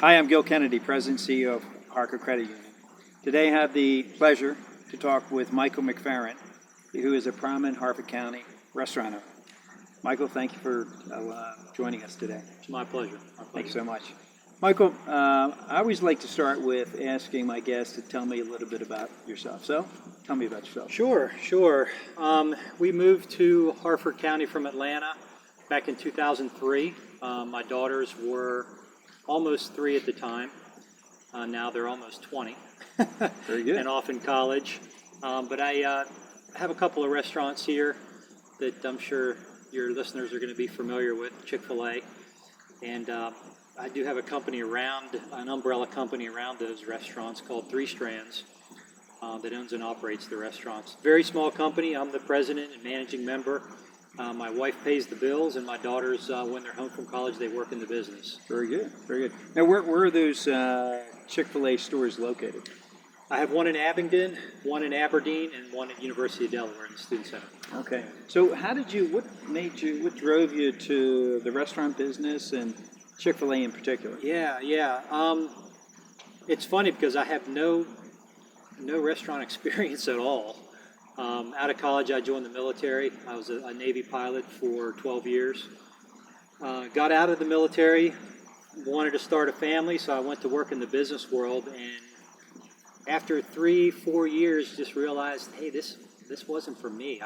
Hi, I'm Gil Kennedy, President and CEO of HarCo Credit Union. Today I have the pleasure to talk with Michael McFerren, who is a prominent Harford County restaurant owner. Michael, thank you for joining us today. It's my pleasure. Thank you so much. Michael, I always like to start with asking my guests to tell me a little bit about yourself. So, tell me about yourself. Sure. We moved to Harford County from Atlanta back in 2003. My daughters were almost 3 at the time. Now they're almost 20. Very good. And off in college. But I have a couple of restaurants here that I'm sure your listeners are going to be familiar with, Chick-Fil-A. And I do have a company an umbrella company around those restaurants called Three Strands that owns and operates the restaurants. Very small company. I'm the president and managing member. My wife pays the bills, and my daughters, when they're home from college, they work in the business. Very good. Very good. Now, where are those Chick-fil-A stores located? I have one in Abingdon, one in Aberdeen, and one at University of Delaware in the Student Center. Okay. So what drove you to the restaurant business and Chick-fil-A in particular? Yeah. It's funny because I have no restaurant experience at all. Out of college, I joined the military. I was a Navy pilot for 12 years. Got out of the military, wanted to start a family, so I went to work in the business world. And after 3-4 years, just realized, hey, this wasn't for me.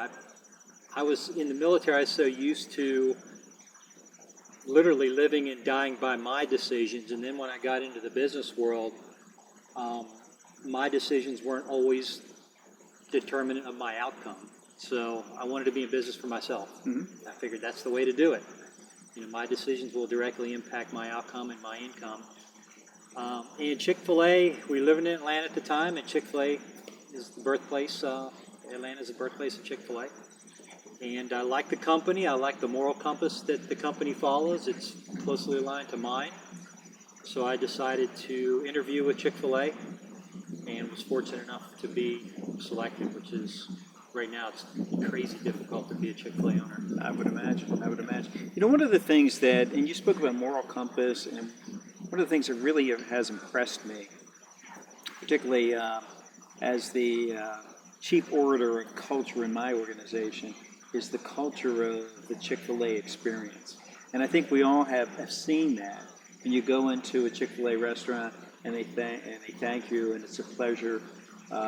I was in the military. I was so used to literally living and dying by my decisions. And then when I got into the business world, my decisions weren't always determinant of my outcome. So I wanted to be in business for myself. Mm-hmm. I figured that's the way to do it. My decisions will directly impact my outcome and my income. And Chick-fil-A, we lived in Atlanta at the time, and Chick-fil-A is the birthplace. Atlanta is the birthplace of Chick-fil-A. And I like the company. I like the moral compass that the company follows. It's closely aligned to mine. So I decided to interview with Chick-fil-A and was fortunate enough to be selected, which is, right now, it's crazy difficult to be a Chick-fil-A owner. I would imagine. One of the things that, and you spoke about moral compass, and one of the things that really has impressed me, particularly as the chief orator of culture in my organization, is the culture of the Chick-fil-A experience. And I think we all have seen that. When you go into a Chick-fil-A restaurant and they thank you, and it's a pleasure.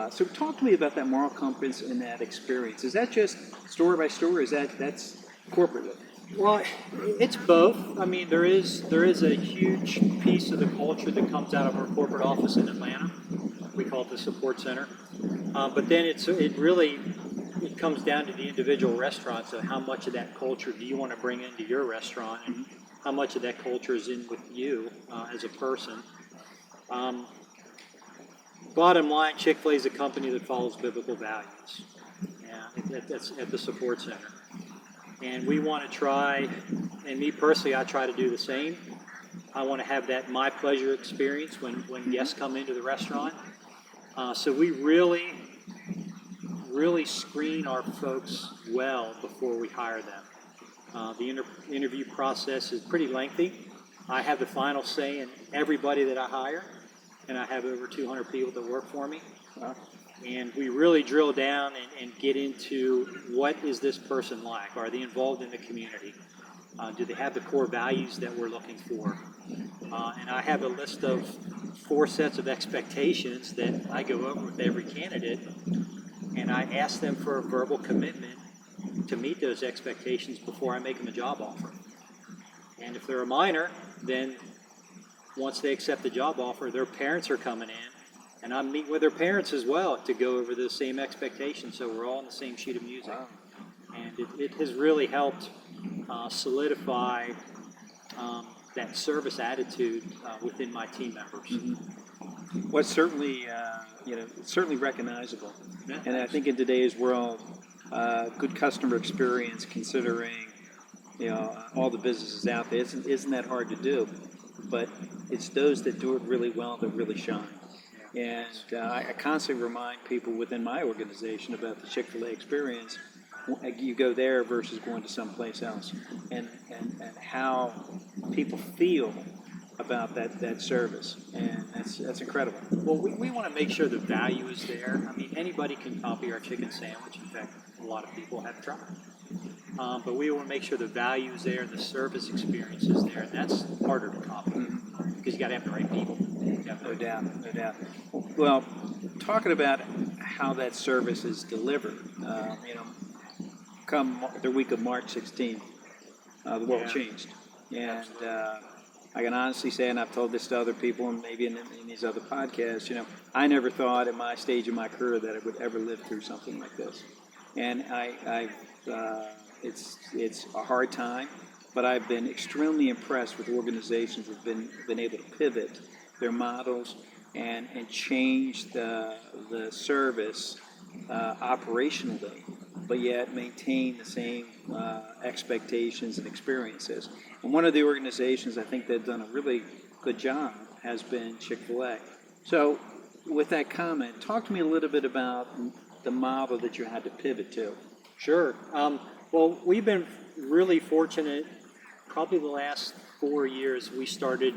So talk to me about that moral compass and that experience. Is that just store by store, or that's corporately? Well, it's both. I mean, there is a huge piece of the culture that comes out of our corporate office in Atlanta. We call it the support center. But then it comes down to the individual restaurant. So how much of that culture do you want to bring into your restaurant, and how much of that culture is in with you as a person? Bottom line, Chick-fil-A is a company that follows biblical values. That's at the support center. And we want to try, and me personally, I try to do the same. I want to have that my pleasure experience when guests come into the restaurant. So we really screen our folks well before we hire them. The interview process is pretty lengthy. I have the final say in everybody that I hire, and I have over 200 people that work for me. Wow. And we really drill down and get into what is this person like? Are they involved in the community? Do they have the core values that we're looking for? And I have a list of 4 sets of expectations that I go over with every candidate, and I ask them for a verbal commitment to meet those expectations before I make them a job offer. And if they're a minor, then once they accept the job offer, their parents are coming in, and I'm meeting with their parents as well to go over the same expectations, so we're all on the same sheet of music. Wow. And it has really helped solidify that service attitude within my team members. Mm-hmm. Well, it's certainly, certainly recognizable. Yeah, and I think in today's world, good customer experience, considering, all the businesses out there, isn't that hard to do? But it's those that do it really well that really shine. And I constantly remind people within my organization about the Chick-fil-A experience. You go there versus going to someplace else, and how people feel about that service, and that's incredible. Well, we want to make sure the value is there. I mean, anybody can copy our chicken sandwich. In fact, a lot of people have tried. But we want to make sure the value is there and the service experience is there, and that's harder to copy because you got to have the right people. No doubt, no doubt. Well, talking about how that service is delivered, come the week of March 16th, the world changed, and I can honestly say, and I've told this to other people, and maybe in these other podcasts, I never thought at my stage of my career that I would ever live through something like this, and it's a hard time, but I've been extremely impressed with organizations that have been able to pivot their models and change the service operationally, but yet maintain the same expectations and experiences. And one of the organizations I think they've done a really good job has been Chick-Fil-A. So with that comment, talk to me a little bit about the model that you had to pivot to. Sure. Well, we've been really fortunate. Probably the last 4 years, we started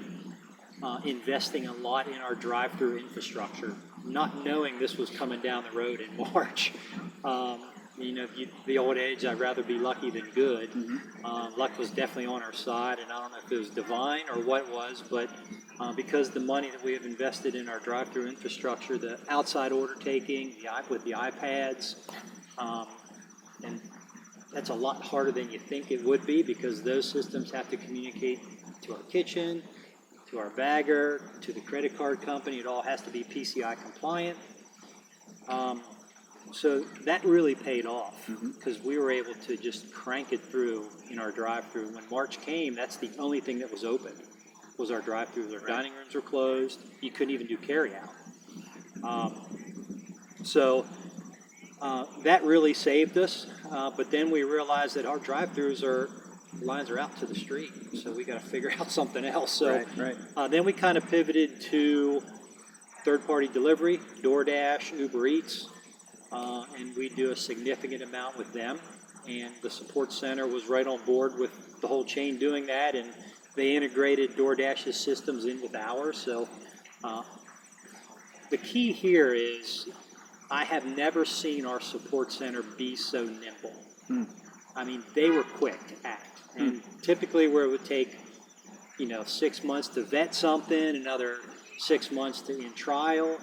investing a lot in our drive-through infrastructure, not knowing this was coming down the road in March. The old age, I'd rather be lucky than good. Luck was definitely on our side, and I don't know if it was divine or what it was, but because the money that we have invested in our drive-through infrastructure, the outside order taking, with the iPads, and that's a lot harder than you think it would be because those systems have to communicate to our kitchen, to our bagger, to the credit card company. It all has to be PCI compliant. So that really paid off because we were able to just crank it through in our drive-through. When March came, that's the only thing that was open was our drive-throughs. Our dining rooms were closed. You couldn't even do carry-out. That really saved us. But then we realized that our drive-throughs lines are out to the street, so we got to figure out something else. So then we kind of pivoted to third-party delivery, DoorDash, Uber Eats, and we do a significant amount with them. And the support center was right on board with the whole chain doing that, and they integrated DoorDash's systems in with ours. So the key here is I have never seen our support center be so nimble. I mean, they were quick to act. And typically where it would take, 6 months to vet something, another 6 months in trial,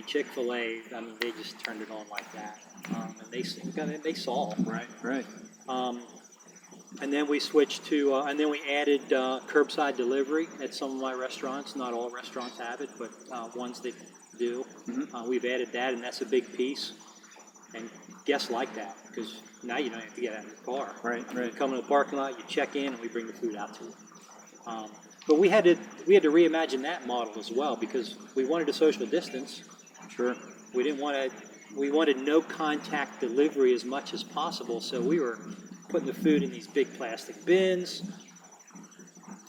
Chick-fil-A, they just turned it on like that. And they saw. Right. And then we switched to, and then we added curbside delivery at some of my restaurants. Not all restaurants have it, but ones that do. We've added that, and that's a big piece. And guests like that because now you don't have to get out of your car. Right. You come in the parking lot, you check in, and we bring the food out to you. But we had to reimagine that model as well because we wanted a social distance. Sure. We wanted no contact delivery as much as possible, so we were putting the food in these big plastic bins.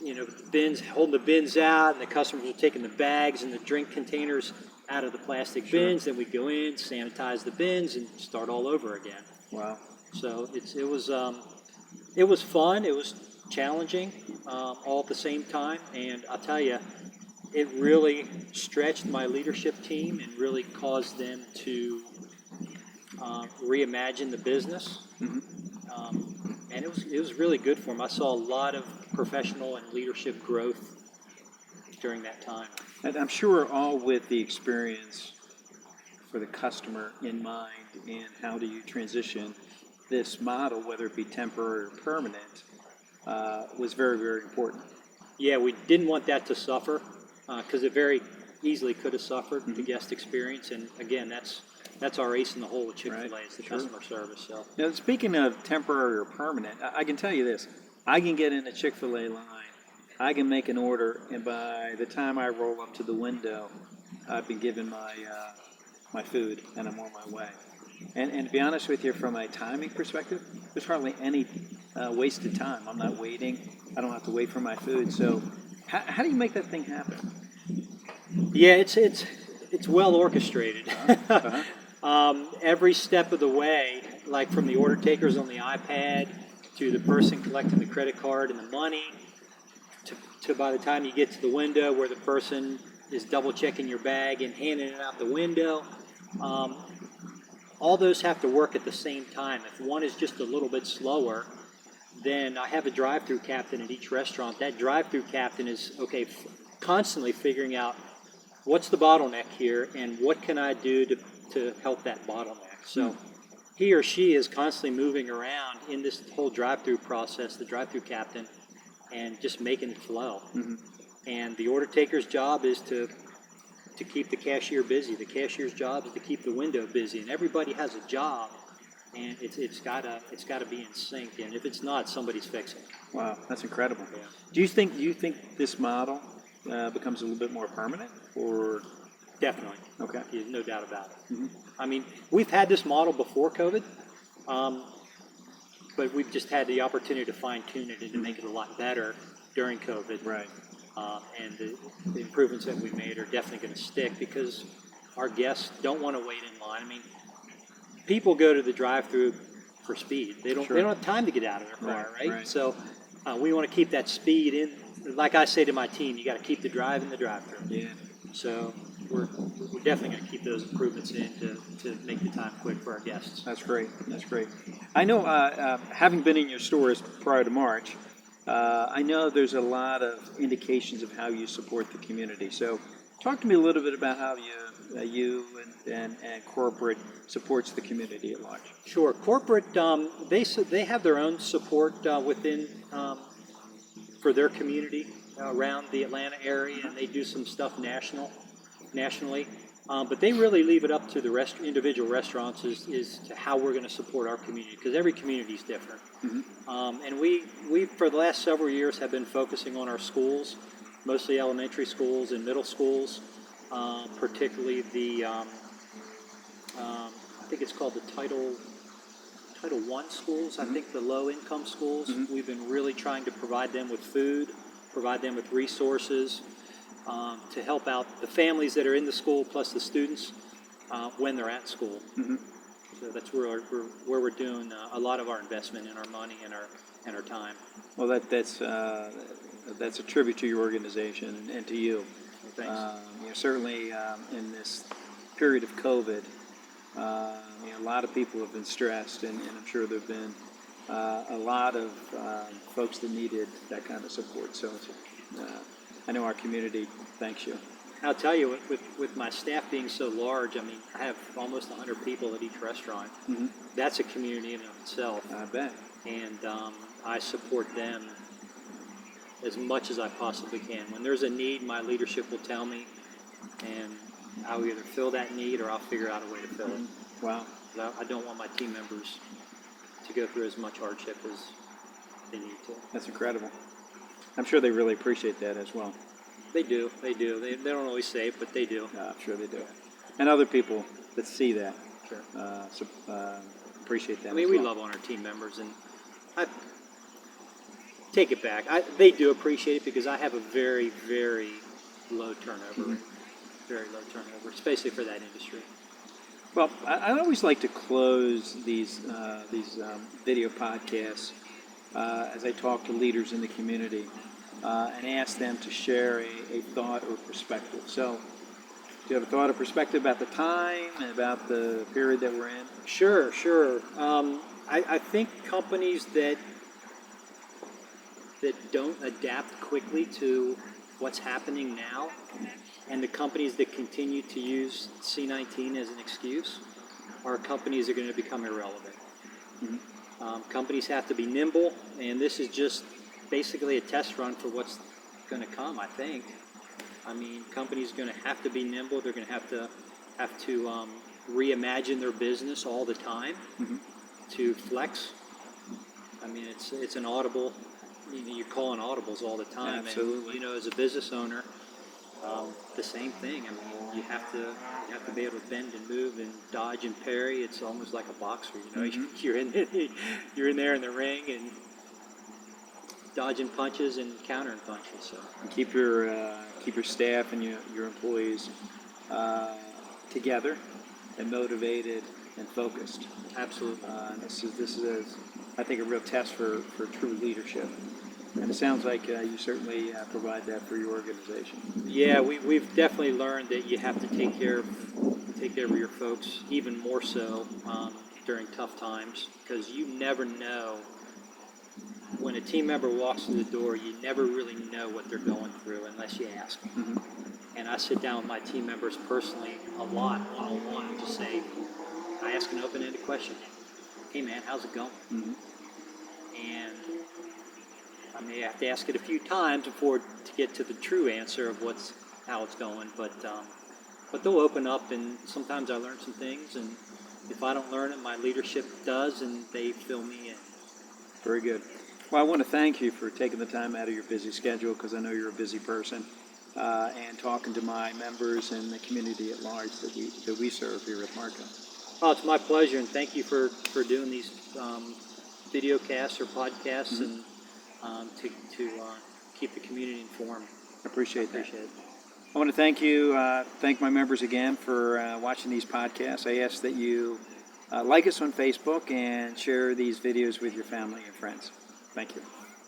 Holding the bins out, and the customers were taking the bags and the drink containers out of the plastic bins. Then we'd go in, sanitize the bins, and start all over again. Wow. So it was fun. It was challenging all at the same time, and I'll tell you, it really stretched my leadership team and really caused them to reimagine the business. And it was really good for them. I saw a lot of professional and leadership growth during that time. And I'm sure all with the experience for the customer in mind, and how do you transition this model, whether it be temporary or permanent, was very, very important. Yeah, we didn't want that to suffer because it very easily could have suffered the guest experience. And again, that's our ace in the hole with Chick-fil-A is the customer service. So now, speaking of temporary or permanent, I can tell you this: I can get in a Chick-fil-A line, I can make an order, and by the time I roll up to the window, I've been given my food and I'm on my way. And to be honest with you, from a timing perspective, there's hardly any wasted time. I'm not waiting. I don't have to wait for my food. So how do you make that thing happen? Yeah, it's well orchestrated. Every step of the way, like from the order takers on the iPad to the person collecting the credit card and the money, to by the time you get to the window where the person is double checking your bag and handing it out the window. All those have to work at the same time. If one is just a little bit slower, then I have a drive-through captain at each restaurant. That drive-through captain is constantly figuring out what's the bottleneck here and what can I do to help that bottleneck. So he or she is constantly moving around in this whole drive-through process, the drive-through captain, and just making it flow. And the order taker's job is to keep the cashier busy. The cashier's job is to keep the window busy. And everybody has a job, and it's gotta be in sync. And if it's not, somebody's fixing it. Wow, that's incredible. Yeah. Do you think this model becomes a little bit more permanent, or? Definitely. Okay. There's no doubt about it. I mean, we've had this model before COVID, but we've just had the opportunity to fine tune it and to make it a lot better during COVID. Right. And the improvements that we made are definitely going to stick because our guests don't want to wait in line. I mean, people go to the drive-through for speed. They don't have time to get out of their car, right? So we want to keep that speed in. Like I say to my team, you got to keep the drive in the drive-through. Yeah. So we're definitely going to keep those improvements in to make the time quick for our guests. That's great. That's great. I know, having been in your stores prior to March, I know there's a lot of indications of how you support the community. So talk to me a little bit about how you and corporate supports the community at large. Sure. Corporate, they have their own support within for their community around the Atlanta area, and they do some stuff nationally. But they really leave it up to the individual restaurants is to how we're going to support our community, because every community is different. And we for the last several years have been focusing on our schools, mostly elementary schools and middle schools, particularly the I think it's called the Title I schools. I think the low income schools. We've been really trying to provide them with food, provide them with resources. To help out the families that are in the school plus the students when they're at school. So that's where we're doing a lot of our investment in our money and our time. Well, that's a tribute to your organization and to you. Well, thanks. Certainly in this period of COVID, a lot of people have been stressed, and I'm sure there have been a lot of folks that needed that kind of support. So I know our community thanks you. I'll tell you, with my staff being so large, I mean, I have almost 100 people at each restaurant. That's a community in and of itself. I bet. And I support them as much as I possibly can. When there's a need, my leadership will tell me, and I'll either fill that need or I'll figure out a way to fill it. Wow. I don't want my team members to go through as much hardship as they need to. That's incredible. I'm sure they really appreciate that as well. They do. They don't always say it, but they do. I'm sure they do. And other people that see that Sure. Appreciate that. I mean, as we well. love on our team members, and I take it back. They do appreciate it because I have a very, very low turnover rate. Very low turnover, especially for that industry. Well, I always like to close these video podcasts as I talk to leaders in the community and ask them to share a thought or perspective. So, do you have a thought or perspective about the time and about the period that we're in? Sure. I think companies that don't adapt quickly to what's happening now, and the companies that continue to use C-19 as an excuse, are companies that are going to become irrelevant. Companies have to be nimble, and this is just basically a test run for what's going to come, I think. I mean, companies are going to have to be nimble. They're going to have to reimagine their business all the time to flex. I mean, it's an audible. You call in audibles all the time. Absolutely. And, as a business owner, the same thing. I mean, you have to be able to bend and move and dodge and parry. It's almost like a boxer. You're in there in the ring and dodging punches and countering punches. So And keep your staff and your employees together and motivated and focused. absolutely. This is I think, a real test for true leadership. And it sounds like you certainly provide that for your organization. Yeah, we've definitely learned that you have to take care of your folks even more so during tough times, because you never know when a team member walks through the door. You never really know what they're going through unless you ask. Mm-hmm. And I sit down with my team members personally a lot, one-on-one, and just say, I ask an open-ended question. Hey man, how's it going? Mm-hmm. And I may have to ask it a few times to get to the true answer of how it's going, but they'll open up, and sometimes I learn some things, and if I don't learn it, my leadership does, and they fill me in. Very good. Well, I want to thank you for taking the time out of your busy schedule, because I know you're a busy person, and talking to my members and the community at large that we serve here at HarCo. Oh, it's my pleasure, and thank you for doing these video casts or podcasts, Mm-hmm. and to keep the community informed. I appreciate that. Appreciate it. I want to thank my members again for watching these podcasts. I ask that you like us on Facebook and share these videos with your family and friends. Thank you.